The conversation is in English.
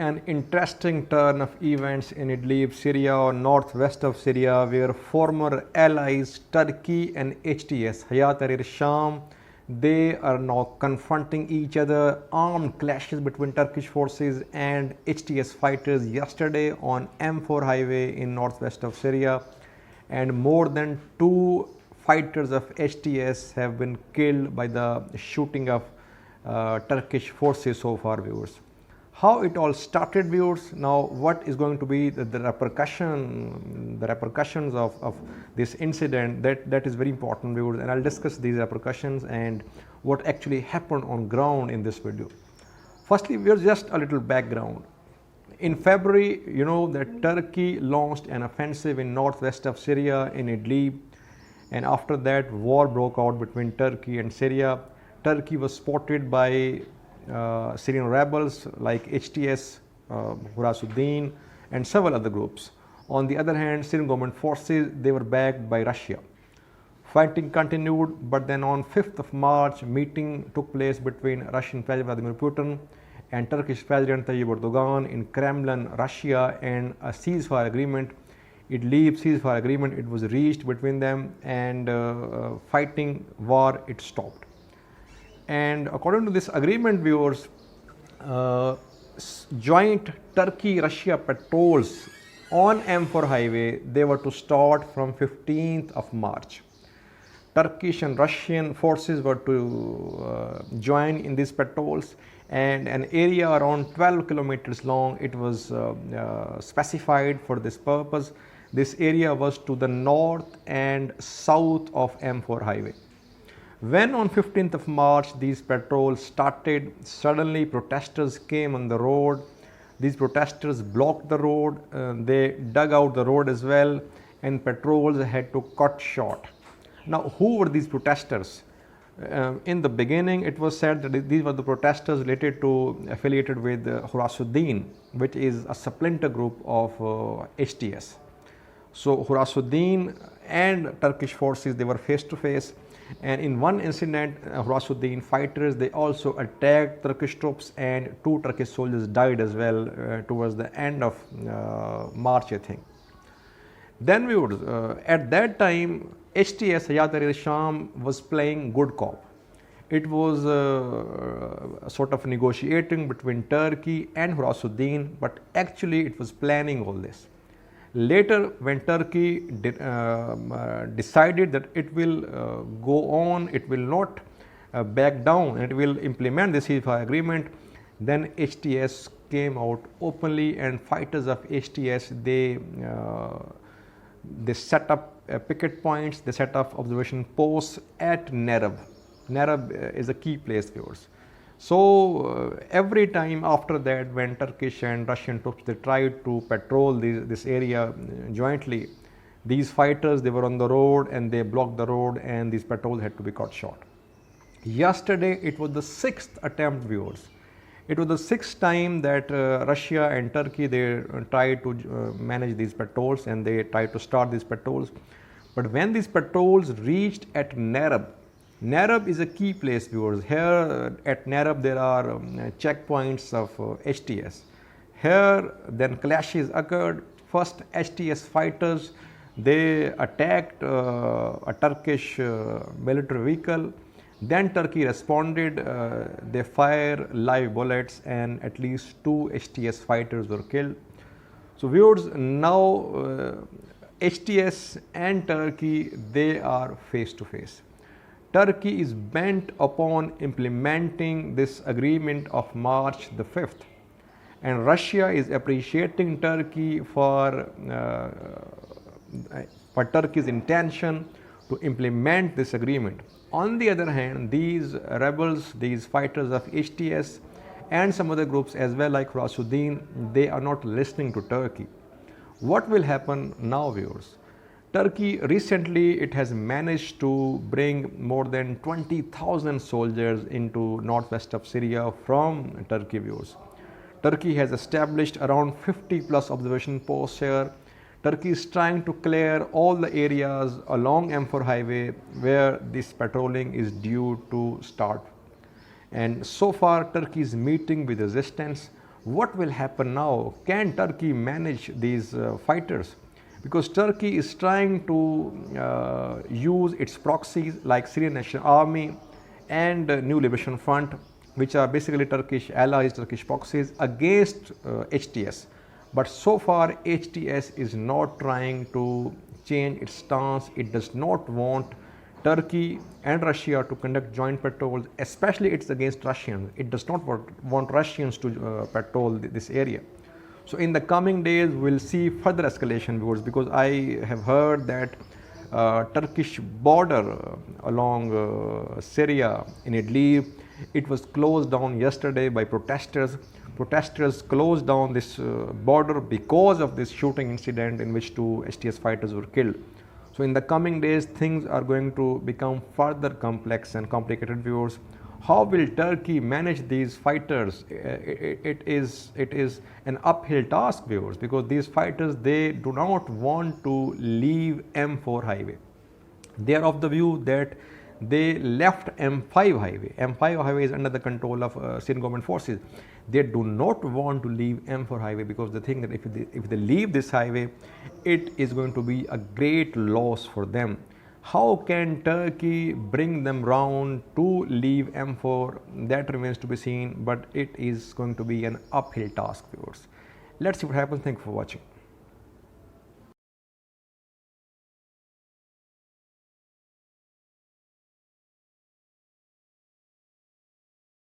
an interesting turn of events in Idlib, Syria, or northwest of Syria, where former allies Turkey and HTS, Hayat Tahrir al Sham, they are now confronting each other. Armed clashes between Turkish forces and HTS fighters yesterday on M-4 highway in northwest of Syria, and more than 2 fighters of HTS have been killed by the shooting of Turkish forces so far, viewers. How it all started, viewers. Now what is going to be the repercussions of this incident, that is very important, viewers, and I'll discuss these repercussions and what actually happened on ground in this video. Firstly, viewers, just a little background. In February, you know that Turkey launched an offensive in northwest of Syria in Idlib, and after that war broke out between Turkey and Syria. Turkey was supported by Syrian rebels like HTS, Hurras al Din, and several other groups. On the other hand, Syrian government forces, they were backed by Russia. Fighting continued, but then on 5th of March, meeting took place between Russian President Vladimir Putin and Turkish President Tayyip Erdogan in Kremlin, Russia, and a ceasefire agreement, Idlib Ceasefire agreement, it was reached between them, and fighting war, it stopped. And according to this agreement, viewers, joint Turkey-Russia patrols on M4 highway, they were to start from 15th of March. Turkish and Russian forces were to join in these patrols, and an area around 12 kilometers long, it was specified for this purpose. This area was to the north and south of M4 highway. When on 15th of March these patrols started, suddenly protesters came on the road. These protesters blocked the road, they dug out the road as well, and patrols had to cut short. Now, who were these protesters? In the beginning, it was said that these were the protesters affiliated with Hurras al Din, which is a splinter group of HTS. So Hurras al Din and Turkish forces, they were face to face. And in one incident, Hurras al Din fighters, they also attacked Turkish troops, and 2 Turkish soldiers died as well towards the end of March, I think. Then we would, at that time, HTS, Hayat Tahrir al Sham, was playing good cop. It was sort of negotiating between Turkey and Hurras al Din, but actually it was planning all this. Later, when Turkey decided that it will go on, it will not back down, and it will implement the ceasefire agreement, then HTS came out openly, and fighters of HTS, they set up picket points, they set up observation posts at Nairab. Nairab is a key place, viewers. So every time after that, when Turkish and Russian troops, they tried to patrol this area jointly, these fighters, they were on the road and they blocked the road, and these patrols had to be cut short. Yesterday, it was the 6th attempt, viewers. It was the 6th time that Russia and Turkey, they tried to manage these patrols, and they tried to start these patrols. But when these patrols reached at Nairab, Nairab is a key place, viewers. Here at Nairab there are checkpoints of HTS. Here then clashes occurred. First HTS fighters, they attacked a Turkish military vehicle. Then Turkey responded, they fired live bullets, and at least 2 HTS fighters were killed. So viewers, now HTS and Turkey, they are face to face. Turkey is bent upon implementing this agreement of March the 5th, and Russia is appreciating Turkey for Turkey's intention to implement this agreement. On the other hand, these rebels, these fighters of HTS and some other groups as well, like Hurras al Din, they are not listening to Turkey. What will happen now, viewers? Turkey recently, it has managed to bring more than 20,000 soldiers into northwest of Syria from Turkey, viewers. Turkey has established around 50 plus observation posts here. Turkey is trying to clear all the areas along M4 highway where this patrolling is due to start. And so far, Turkey is meeting with resistance. What will happen now? Can Turkey manage these fighters? Because Turkey is trying to use its proxies like Syrian National Army and New Liberation Front, which are basically Turkish allies, Turkish proxies, against HTS. But so far HTS is not trying to change its stance. It does not want Turkey and Russia to conduct joint patrols, especially it's against Russians. It does not want Russians to patrol this area. So in the coming days, we'll see further escalation, viewers, because I have heard that Turkish border along Syria in Idlib, it was closed down yesterday by protesters. Protesters closed down this border because of this shooting incident in which 2 HTS fighters were killed. So in the coming days, things are going to become further complex and complicated, viewers. How will Turkey manage these fighters? It is an uphill task, viewers, because these fighters, they do not want to leave M4 highway. They are of the view that they left M5 highway. M5 highway is under the control of Syrian government forces. They do not want to leave M4 highway because they think that if they leave this highway, it is going to be a great loss for them. How can Turkey bring them round to leave M4? That remains to be seen, but it is going to be an uphill task, viewers. Let's see what happens. Thank you for watching.